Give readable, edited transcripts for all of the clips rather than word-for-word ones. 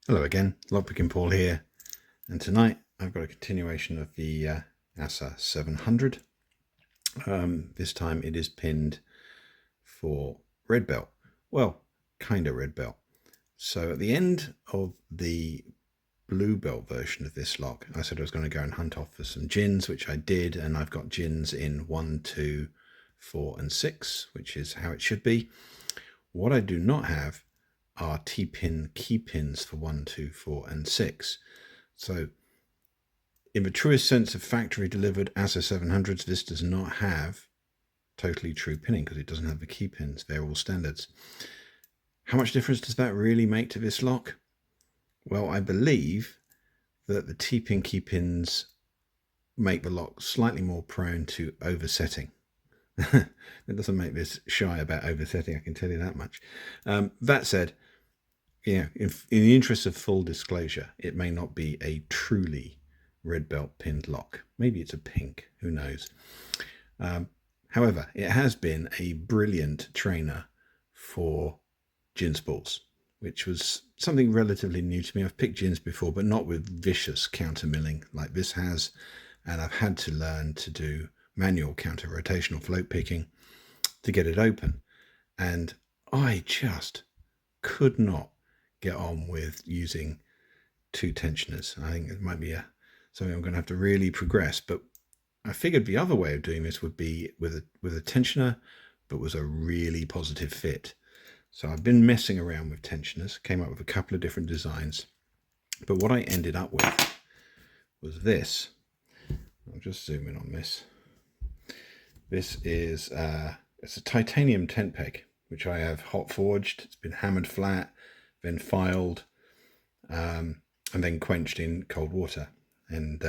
Hello again, Lockpicking Paul here, and tonight I've got a continuation of the ASSA 700. This time it is pinned for red belt. Well, kind of red belt. So at the end of the blue belt version of this lock, I said I was going to go and hunt off for some gins, which I did, and I've got gins in 1, 2, 4 and 6, which is how it should be. What I do not have are T-pin key pins for 1, 2, 4 and 6. So in the truest sense of factory delivered ASSA 700s, this does not have totally true pinning because it doesn't have the key pins. They're all standards. How much difference does that really make to this lock? Well, I believe that the T-pin key pins make the lock slightly more prone to oversetting. It doesn't make this shy about oversetting, I can tell you that much. That said, yeah, in the interest of full disclosure, it may not be a truly red belt pinned lock. Maybe it's a pink, who knows. However, it has been a brilliant trainer for gin spools, which was something relatively new to me. I've picked gins before, but not with vicious counter milling like this has, and I've had to learn to do manual counter rotational float picking to get it open, and I just could not get on with using two tensioners. I think it might be something I'm going to have to really progress, but I figured the other way of doing this would be with a tensioner, but was a really positive fit. So I've been messing around with tensioners, came up with a couple of different designs, but what I ended up with was this. I'll just zoom in on this. This is it's a titanium tent peg, which I have hot forged. It's been hammered flat, then filed, and then quenched in cold water. And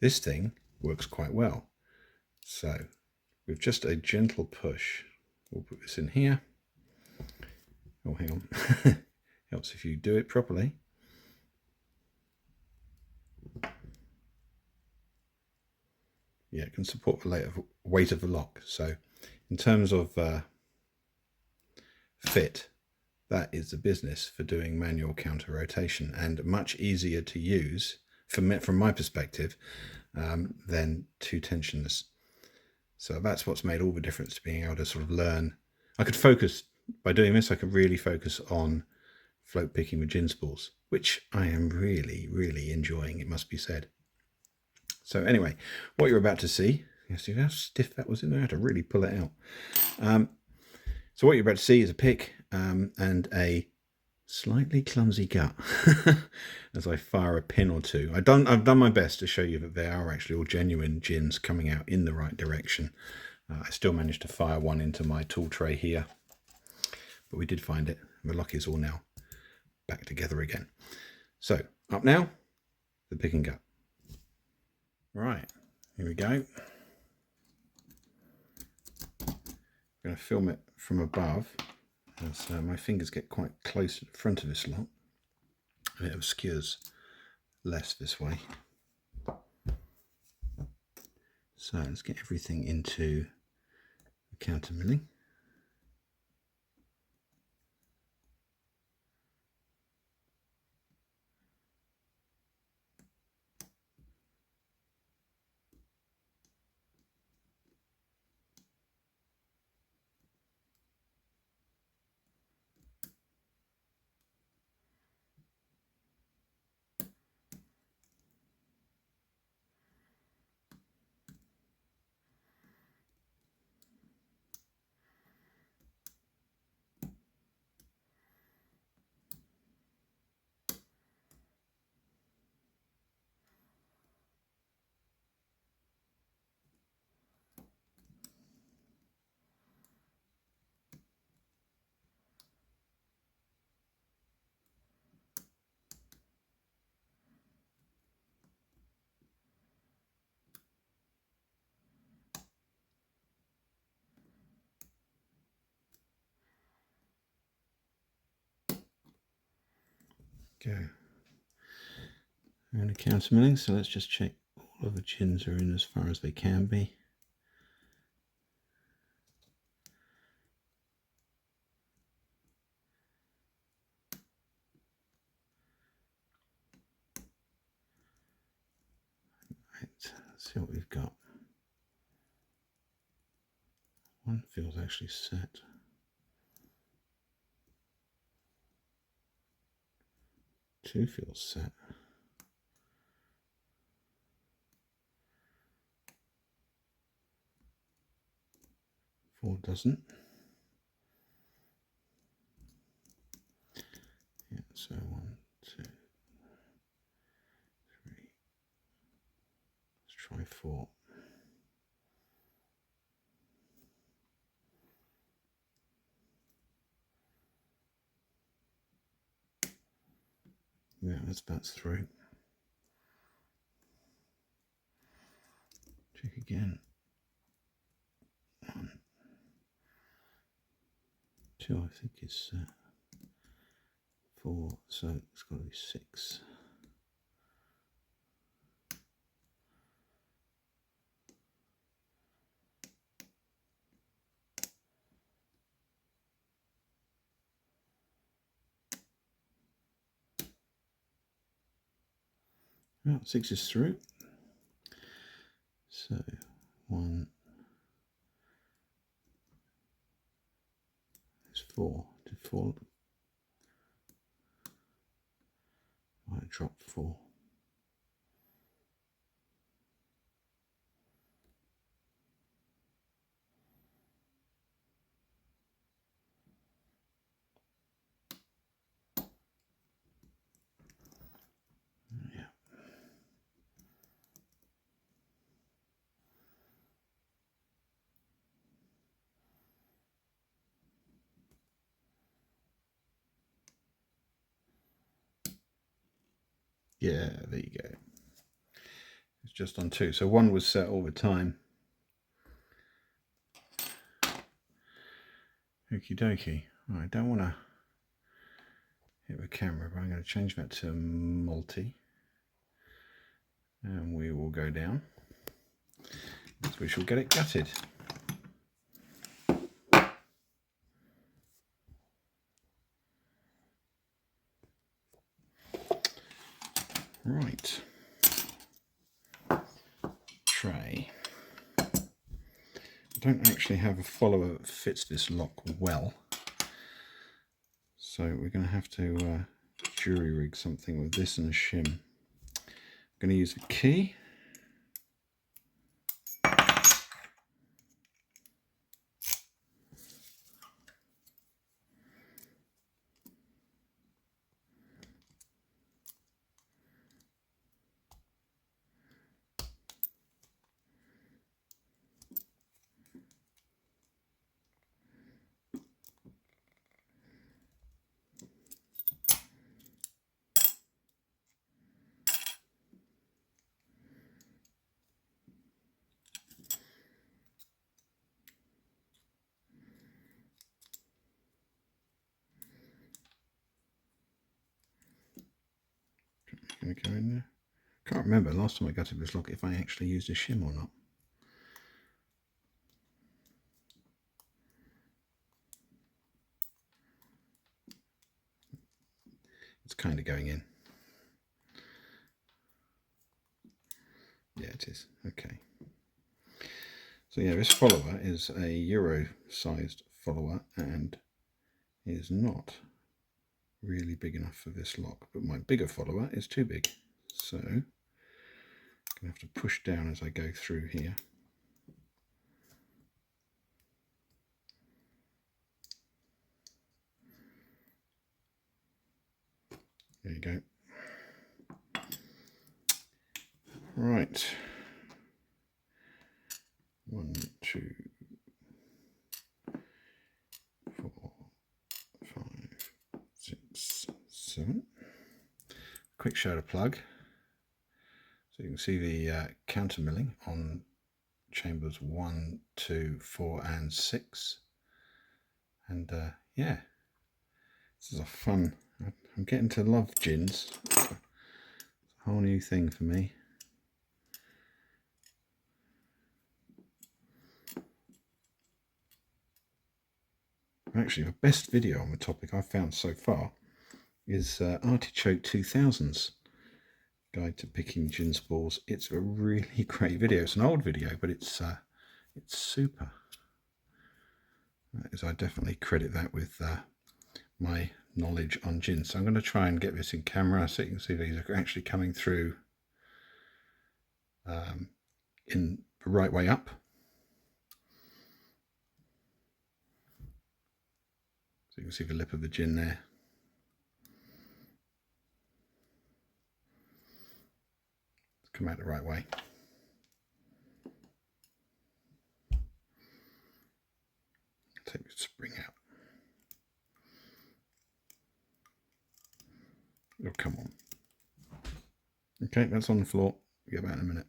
this thing works quite well. So with just a gentle push, we'll put this in here. Oh, hang on. Helps if you do it properly. Yeah, it can support the weight of the lock. So in terms of fit, that is the business for doing manual counter rotation, and much easier to use from my perspective than two tensioners. So that's what's made all the difference to being able to sort of learn. I could focus, by doing this, I could really focus on float picking with gin spools, which I am really, really enjoying, it must be said. So anyway, what you're about to see, you see how stiff that was in there? I had to really pull it out. So what you're about to see is a pick and a slightly clumsy gut as I fire a pin or two. I've done my best to show you that they are actually all genuine gins coming out in the right direction. I still managed to fire one into my tool tray here, but we did find it. The lock is all now back together again. So up now, the pick and gut. Right, here we go. I'm going to film it from above, as my fingers get quite close to the front of this lock, and it obscures less this way. So let's get everything into the counter milling. Go. And a counter milling, so let's just check all of the gins are in as far as they can be. Let's see what we've got. One feels actually set. Two feels set. Four doesn't. Yeah, so 1, 2, 3. Let's try 4. Yeah, that's through. Check again. 1, 2, I think is 4, so it's got to be 6. Well, 6 is through. So 1 is 4. Did 4? I dropped 4. Yeah. Yeah, there you go. It's just on 2. So 1 was set all the time. Okie dokie. Right, I don't want to hit the camera, but I'm going to change that to multi. And we will go down. So we shall get it gutted. Right. Tray. I don't actually have a follower that fits this lock well. So we're going to have to jury rig something with this and a shim. I'm going to use a key. Going to go in there. Can't remember last time I gutted this lock if I actually used a shim or not. It's kind of going in. Yeah, it is. Okay. So yeah, this follower is a Euro-sized follower and is not really big enough for this lock, but my bigger follower is too big. So I'm going to have to push down as I go through here. There you go. Right. 1, 2, 4, 5, 6, 7. Quick shoulder plug. So you can see the counter milling on chambers 1, 2, 4, and 6. And yeah, this is a fun. I'm getting to love gins. It's a whole new thing for me. Actually, the best video on the topic I've found so far is Artichoke 2000's Guide to Picking Gin Spools. It's a really great video. It's an old video, but it's super. As I definitely credit that with my knowledge on gin. So I'm going to try and get this in camera so you can see these are actually coming through in the right way up. So you can see the lip of the gin there. Come out the right way. Take the spring out. Oh, come on. Okay, that's on the floor. We'll get back in a minute.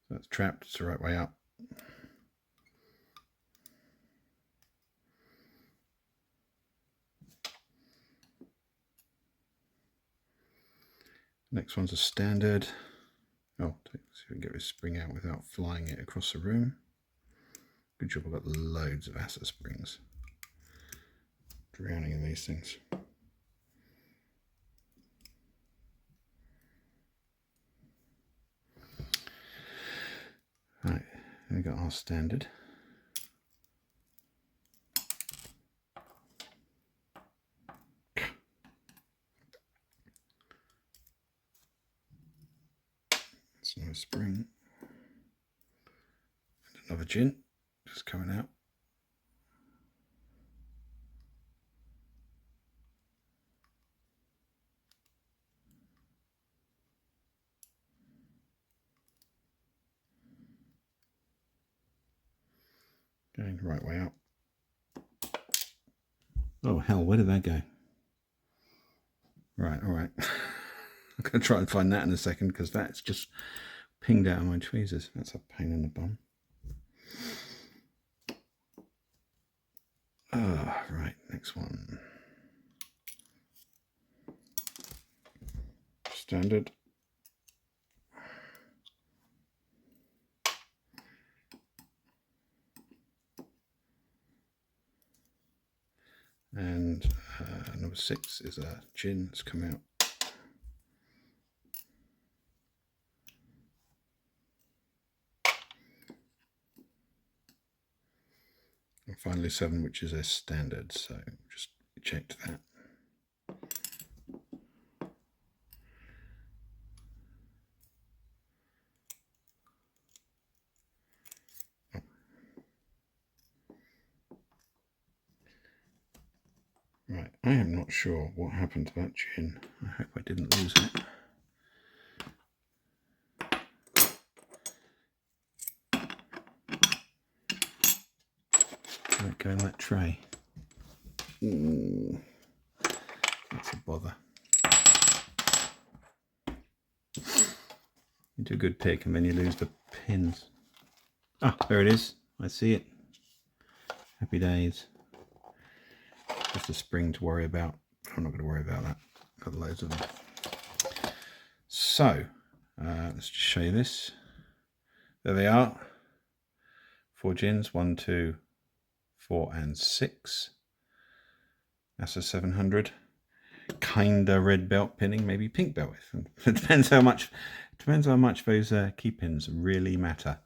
So that's trapped, it's the right way up. Next one's a standard. Oh, see if we can get this spring out without flying it across the room. Good job, I've got loads of ASSA springs. Drowning in these things. Right, then we got our standard. That's no spring. And another gin just coming out. Going the right way up. Oh hell, where did that go? Right, all right. I'm going to try and find that in a second because that's just pinged out of my tweezers. That's a pain in the bum. Right, next one. Standard. And number 6 is a gin that's come out. And finally 7, which is a standard, so just checked that. Oh. Right, I am not sure what happened to that gin. I hope I didn't lose it. Let it go in that tray. Ooh, that's a bother. You do a good pick and then you lose the pins. Ah, there it is. I see it. Happy days. Just a spring to worry about. I'm not going to worry about that. Got loads of them. So, let's just show you this. There they are. 4 gins, 1, 2, 4 and 6. ASSA 700. Kinda red belt pinning, maybe pink belt with. It depends how much those key pins really matter.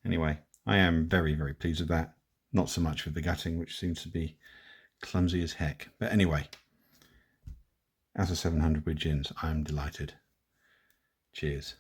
Anyway, I am very, very pleased with that. Not so much with the gutting, which seems to be clumsy as heck. But anyway, ASSA 700 with gins, I'm delighted. Cheers.